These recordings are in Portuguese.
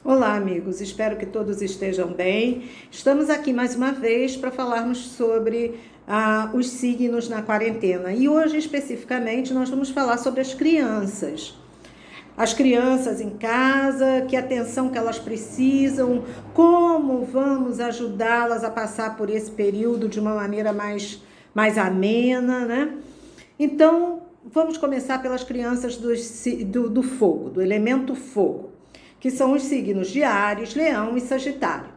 Olá, amigos. Espero que todos estejam bem. Estamos aqui mais uma vez para falarmos sobre os signos na quarentena. E hoje, especificamente, nós vamos falar sobre as crianças. As crianças em casa, que atenção que elas precisam, como vamos ajudá-las a passar por esse período de uma maneira mais amena, né? Então, vamos começar pelas crianças do fogo, do elemento fogo, que são os signos de Áries, Leão e Sagitário.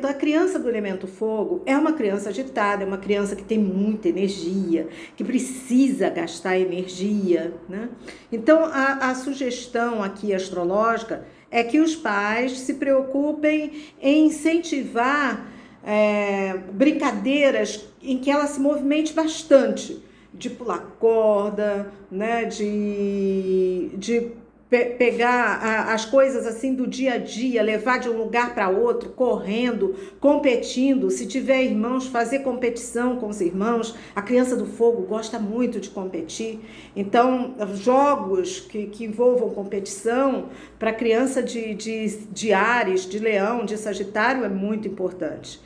A criança do elemento fogo é uma criança agitada, é uma criança que tem muita energia, que precisa gastar energia, né? Então, a sugestão aqui astrológica é que os pais se preocupem em incentivar brincadeiras em que ela se movimente bastante, de pular corda, né? de pegar as coisas assim do dia a dia, levar de um lugar para outro, correndo, competindo. Se tiver irmãos, fazer competição com os irmãos. A criança do fogo gosta muito de competir. Então, jogos que envolvam competição para a criança de Áries, de Leão, de Sagitário é muito importante.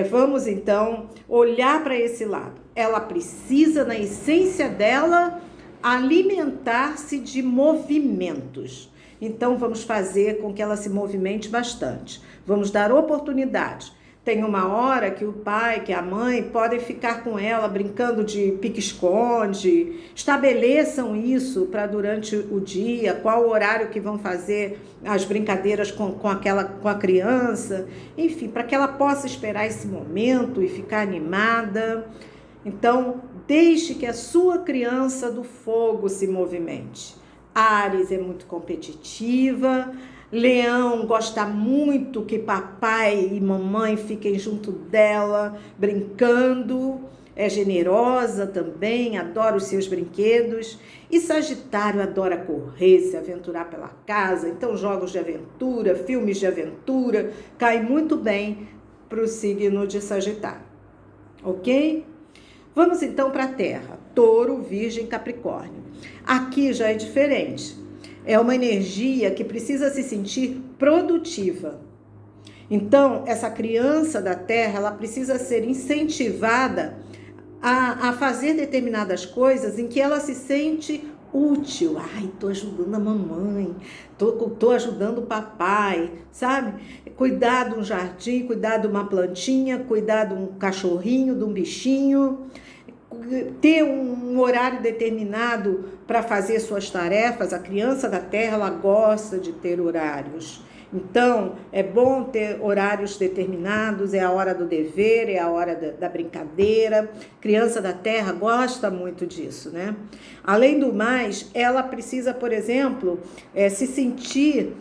Vamos então olhar para esse lado. Ela precisa, na essência dela, alimentar-se de movimentos. Então, vamos fazer com que ela se movimente bastante. Vamos dar oportunidade. Tem uma hora que o pai, que a mãe podem ficar com ela brincando de pique-esconde. Estabeleçam isso para durante o dia, qual o horário que vão fazer as brincadeiras com a criança. Enfim, para que ela possa esperar esse momento e ficar animada. Então, deixe que a sua criança do fogo se movimente. Áries é muito competitiva. Leão gosta muito que papai e mamãe fiquem junto dela, brincando. É generosa também, adora os seus brinquedos. E Sagitário adora correr, se aventurar pela casa. Então, jogos de aventura, filmes de aventura, cai muito bem para o signo de Sagitário. Ok? Vamos então para a Terra, Touro, Virgem, Capricórnio. Aqui já é diferente. É uma energia que precisa se sentir produtiva. Então, essa criança da Terra, ela precisa ser incentivada a fazer determinadas coisas em que ela se sente útil. Ai, tô ajudando a mamãe, tô ajudando o papai, sabe? Cuidar de um jardim, cuidar de uma plantinha, cuidar de um cachorrinho, de um bichinho, ter um horário determinado para fazer suas tarefas. A criança da Terra, ela gosta de ter horários. Então, é bom ter horários determinados, é a hora do dever, é a hora da brincadeira. Criança da Terra gosta muito disso, né? Além do mais, ela precisa, por exemplo, se sentir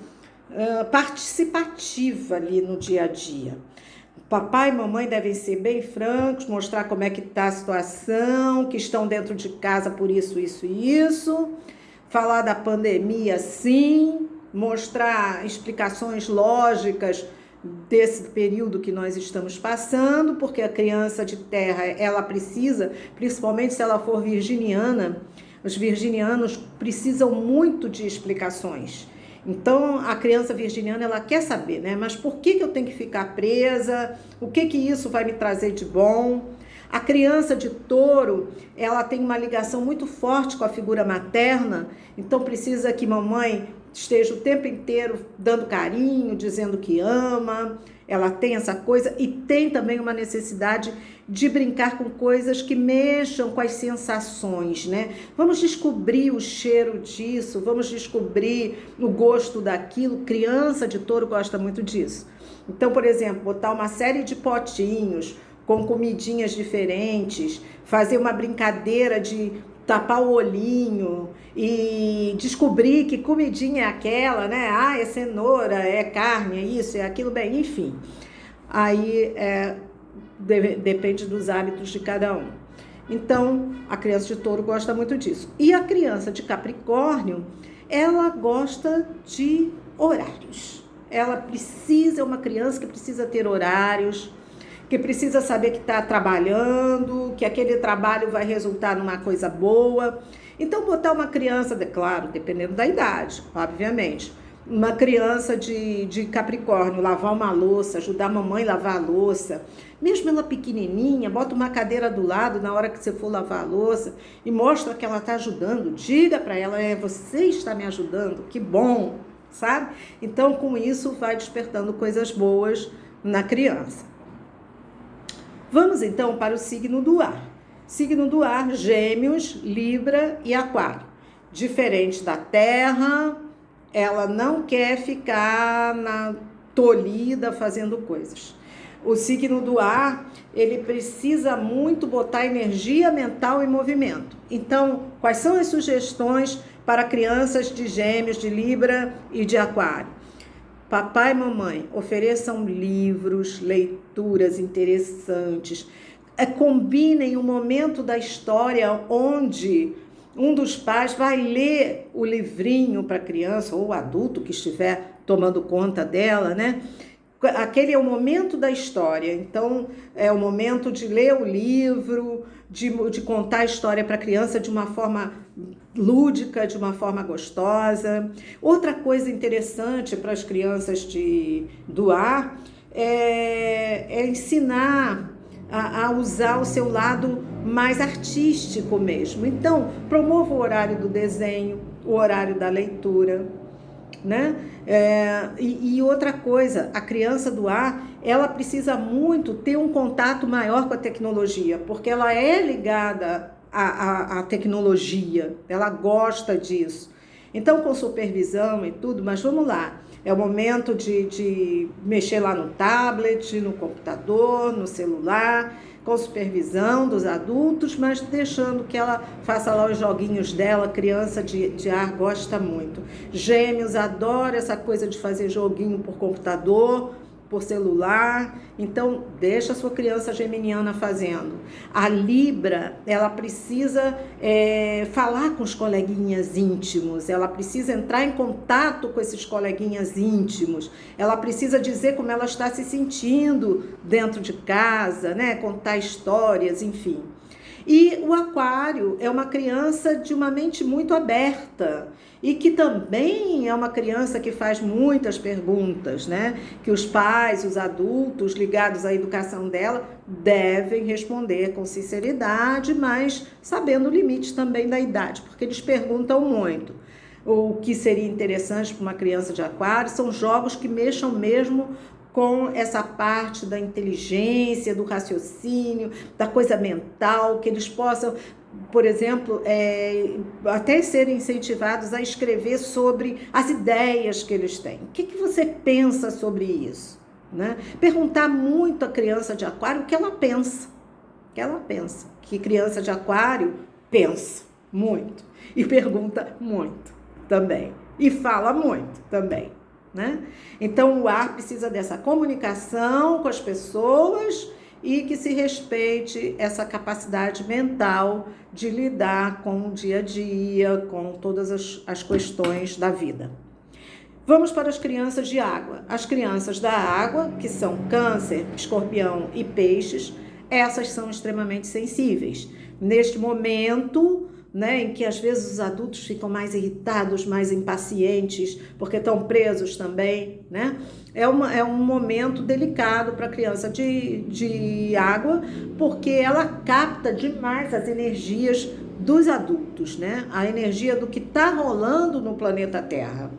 participativa ali no dia a dia. Papai e mamãe devem ser bem francos, mostrar como é que está a situação, que estão dentro de casa por isso, isso e isso. Falar da pandemia, sim. Mostrar explicações lógicas desse período que nós estamos passando, porque a criança de terra, ela precisa, principalmente se ela for virginiana, os virginianos precisam muito de explicações. Então, a criança virginiana, ela quer saber, né? Mas por que eu tenho que ficar presa? O que isso vai me trazer de bom? A criança de touro, ela tem uma ligação muito forte com a figura materna, então precisa que mamãe esteja o tempo inteiro dando carinho, dizendo que ama. Ela tem essa coisa e tem também uma necessidade de brincar com coisas que mexam com as sensações, né? Vamos descobrir o cheiro disso, vamos descobrir o gosto daquilo. Criança de touro gosta muito disso. Então, por exemplo, botar uma série de potinhos com comidinhas diferentes, fazer uma brincadeira de tapar o olhinho e descobrir que comidinha é aquela, né? Ah, é cenoura, é carne, é isso, é aquilo, bem, enfim. Aí depende dos hábitos de cada um. Então, a criança de touro gosta muito disso. E a criança de Capricórnio, ela gosta de horários. É uma criança que precisa ter horários, que precisa saber que está trabalhando, que aquele trabalho vai resultar numa coisa boa. Então, botar uma criança, claro, dependendo da idade, obviamente, uma criança de Capricórnio, lavar uma louça, ajudar a mamãe a lavar a louça, mesmo ela pequenininha, bota uma cadeira do lado na hora que você for lavar a louça e mostra que ela está ajudando, diga para ela, você está me ajudando, que bom, sabe? Então, com isso, vai despertando coisas boas na criança. Vamos, então, para o signo do ar. Signo do ar, Gêmeos, Libra e Aquário. Diferente da Terra, ela não quer ficar tolhida fazendo coisas. O signo do ar, ele precisa muito botar energia mental em movimento. Então, quais são as sugestões para crianças de Gêmeos, de Libra e de Aquário? Papai e mamãe, ofereçam livros, leituras interessantes. Combinem um momento da história onde um dos pais vai ler o livrinho para a criança ou o adulto que estiver tomando conta dela, né? Aquele é o momento da história, então é o momento de ler o livro, de contar a história para a criança de uma forma lúdica, de uma forma gostosa. Outra coisa interessante para as crianças do ar é ensinar a usar o seu lado mais artístico mesmo. Então, promova o horário do desenho, o horário da leitura, né? E outra coisa, a criança do ar, ela precisa muito ter um contato maior com a tecnologia, porque ela é ligada à tecnologia, ela gosta disso. Então, com supervisão e tudo, mas vamos lá, é o momento de mexer lá no tablet, no computador, no celular, com supervisão dos adultos, mas deixando que ela faça lá os joguinhos dela. Criança de ar gosta muito. Gêmeos adora essa coisa de fazer joguinho por computador, por celular, então deixa a sua criança geminiana fazendo. A Libra, ela precisa falar com os coleguinhas íntimos, ela precisa entrar em contato com esses coleguinhas íntimos, ela precisa dizer como ela está se sentindo dentro de casa, né? Contar histórias, enfim. E o Aquário é uma criança de uma mente muito aberta e que também é uma criança que faz muitas perguntas, né? Que os pais, os adultos ligados à educação dela devem responder com sinceridade, mas sabendo o limite também da idade, porque eles perguntam muito. O que seria interessante para uma criança de Aquário são jogos que mexam mesmo com essa parte da inteligência, do raciocínio, da coisa mental, que eles possam, por exemplo, até serem incentivados a escrever sobre as ideias que eles têm. O que você pensa sobre isso? Né? Perguntar muito à criança de Aquário o que ela pensa. Que criança de Aquário pensa muito e pergunta muito também e fala muito também. Né? Então o ar precisa dessa comunicação com as pessoas e que se respeite essa capacidade mental de lidar com o dia a dia, com todas as questões da vida. Vamos para as crianças de água. As crianças da água, que são Câncer, Escorpião e Peixes, essas são extremamente sensíveis. Neste momento, né, em que às vezes os adultos ficam mais irritados, mais impacientes, porque estão presos também, né? É um momento delicado para a criança de água, porque ela capta demais as energias dos adultos, né? A energia do que está rolando no planeta Terra.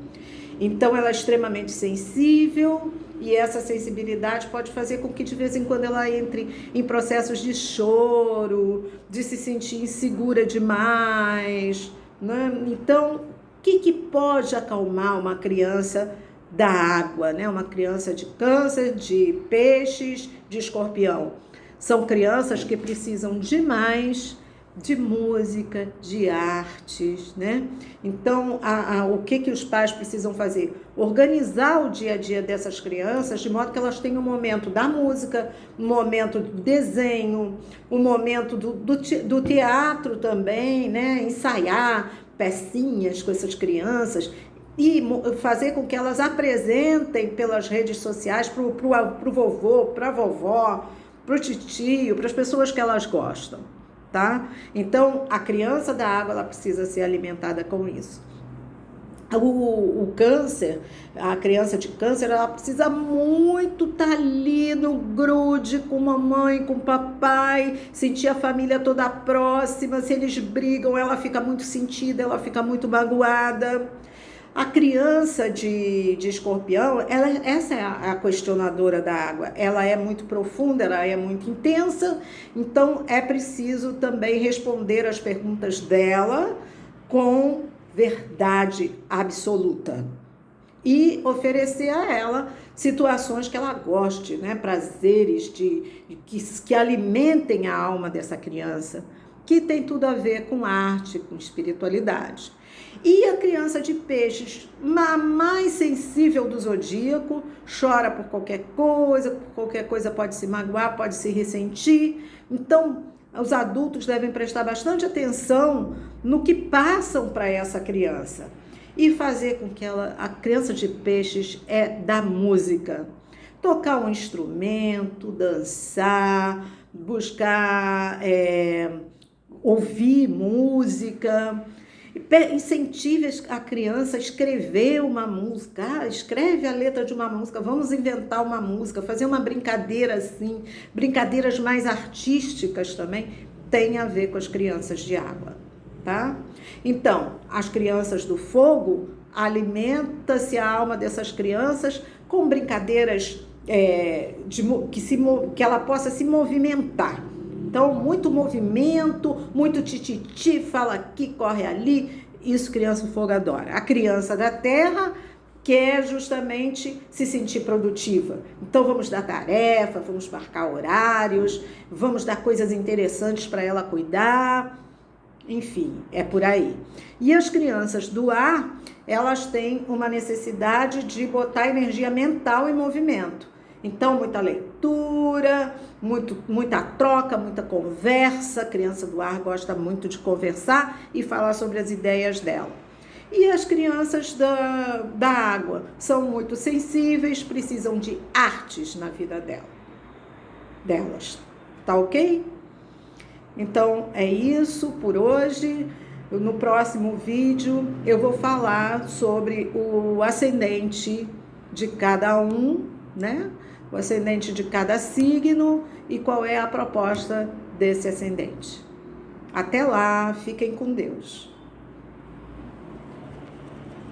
Então ela é extremamente sensível e essa sensibilidade pode fazer com que de vez em quando ela entre em processos de choro, de se sentir insegura demais, né? Então, o que pode acalmar uma criança da água, né? Uma criança de Câncer, de Peixes, de Escorpião? São crianças que precisam demais de música, de artes, né? Então, o que os pais precisam fazer? Organizar o dia a dia dessas crianças de modo que elas tenham um momento da música, um momento do desenho, um momento do teatro também, né? Ensaiar pecinhas com essas crianças e fazer com que elas apresentem pelas redes sociais pro vovô, para a vovó, pro titio, para as pessoas que elas gostam. Tá? Então, a criança da água ela precisa ser alimentada com isso. O câncer, a criança de câncer, ela precisa muito estar ali no grude com mamãe, com papai, sentir a família toda próxima. Se eles brigam, ela fica muito sentida, ela fica muito magoada. A criança de escorpião, essa é a questionadora da água. Ela é muito profunda, ela é muito intensa, então é preciso também responder as perguntas dela com verdade absoluta e oferecer a ela situações que ela goste, né? Prazeres que alimentem a alma dessa criança, que tem tudo a ver com arte, com espiritualidade. E a criança de peixes, a mais sensível do zodíaco, chora por qualquer coisa pode se magoar, pode se ressentir. Então, os adultos devem prestar bastante atenção no que passam para essa criança e fazer com que a criança de peixes da música. Tocar um instrumento, dançar, buscar ouvir música. Incentive a criança a escrever uma música. Escreve a letra de uma música, vamos inventar uma música, fazer uma brincadeira assim, brincadeiras mais artísticas também, tem a ver com as crianças de água, tá? Então, as crianças do fogo, alimenta-se a alma dessas crianças com brincadeiras que ela possa se movimentar. Então, muito movimento, muito tititi, fala aqui, corre ali, isso criança do fogo adora. A criança da terra quer justamente se sentir produtiva. Então, vamos dar tarefa, vamos marcar horários, vamos dar coisas interessantes para ela cuidar, enfim, é por aí. E as crianças do ar, elas têm uma necessidade de botar energia mental em movimento. Então, muita leitura, muita troca, muita conversa. A criança do ar gosta muito de conversar e falar sobre as ideias dela. E as crianças da água são muito sensíveis, precisam de artes na vida delas. Tá ok? Então, é isso por hoje. No próximo vídeo, eu vou falar sobre o ascendente de cada um, né? O ascendente de cada signo e qual é a proposta desse ascendente. Até lá, fiquem com Deus.